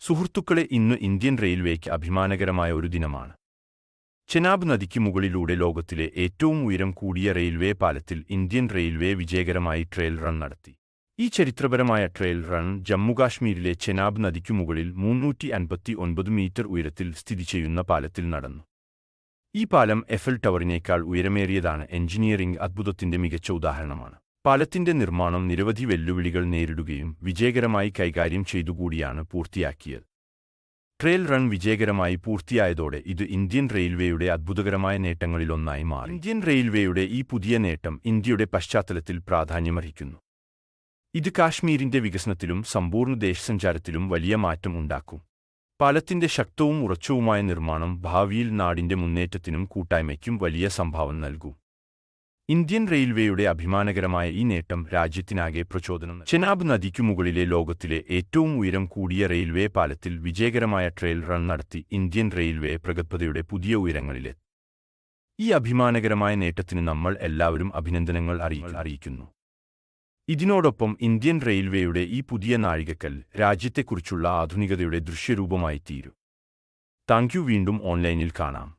സുഹൃത്തുക്കളെ, ഇന്ന് ഇന്ത്യൻ റെയിൽവേക്ക് അഭിമാനകരമായ ഒരു ദിനമാണ്. ചെനാബ് നദിക്ക് മുകളിലൂടെ ലോകത്തിലെ ഏറ്റവും ഉയരം കൂടിയ റെയിൽവേ പാലത്തിൽ ഇന്ത്യൻ റെയിൽവേ വിജയകരമായി ട്രയൽ റൺ നടത്തി. ഈ ചരിത്രപരമായ ട്രയൽ റൺ ജമ്മുകാശ്മീരിലെ ചെനാബ് നദിക്കു മുകളിൽ 359 മീറ്റർ ഉയരത്തിൽ സ്ഥിതി ചെയ്യുന്ന പാലത്തിൽ നടന്നു. ഈ പാലം എഫൽ ടവറിനേക്കാൾ ഉയരമേറിയതാണ്. എഞ്ചിനീയറിംഗ് അദ്ഭുതത്തിന്റെ മികച്ച ഉദാഹരണമാണ്. പാലത്തിന്റെ നിർമ്മാണം നിരവധി വെല്ലുവിളികൾ നേരിടുകയും വിജയകരമായി കൈകാര്യം ചെയ്തുകൂടിയാണ് പൂർത്തിയാക്കിയത്. ട്രയൽ റൺ വിജയകരമായി പൂർത്തിയായതോടെ ഇത് ഇന്ത്യൻ റെയിൽവേയുടെ അദ്ഭുതകരമായ നേട്ടങ്ങളിലൊന്നായി മാറി. ഇന്ത്യൻ റെയിൽവേയുടെ ഈ പുതിയ നേട്ടം ഇന്ത്യയുടെ പശ്ചാത്തലത്തിൽ പ്രാധാന്യമർഹിക്കുന്നു. ഇത് കാശ്മീരിന്റെ വികസനത്തിലും സമ്പൂർണ്ണ ദേശസഞ്ചാരത്തിലും വലിയ മാറ്റം ഉണ്ടാക്കും. പാലത്തിന്റെ ശക്തവും ഉറച്ചവുമായ നിർമ്മാണം ഭാവിയിൽ നാടിന്റെ മുന്നേറ്റത്തിനും കൂട്ടായ്മയ്ക്കും വലിയ സംഭാവന നൽകും. ഇന്ത്യൻ റെയിൽവേയുടെ അഭിമാനകരമായ ഈ നേട്ടം രാജ്യത്തിനാകെ പ്രചോദനം. ചെനാബ് നദിക്കു മുകളിലെ ലോകത്തിലെ ഏറ്റവും ഉയരം കൂടിയ റെയിൽവേ പാലത്തിൽ വിജയകരമായ ട്രയൽ റൺ നടത്തി ഇന്ത്യൻ റെയിൽവേ പ്രഗത്ഭതയുടെ പുതിയ ഉയരങ്ങളിലെത്തി. ഈ അഭിമാനകരമായ നേട്ടത്തിന് നമ്മൾ എല്ലാവരും അഭിനന്ദനങ്ങൾ അറിയിക്കുന്നു. ഇതിനോടൊപ്പം ഇന്ത്യൻ റെയിൽവേയുടെ ഈ പുതിയ നാഴികക്കല്ല് രാജ്യത്തെക്കുറിച്ചുള്ള ആധുനികതയുടെ ദൃശ്യരൂപമായി തീരും. Thank you. വീണ്ടും ഓൺലൈനിൽ കാണാം.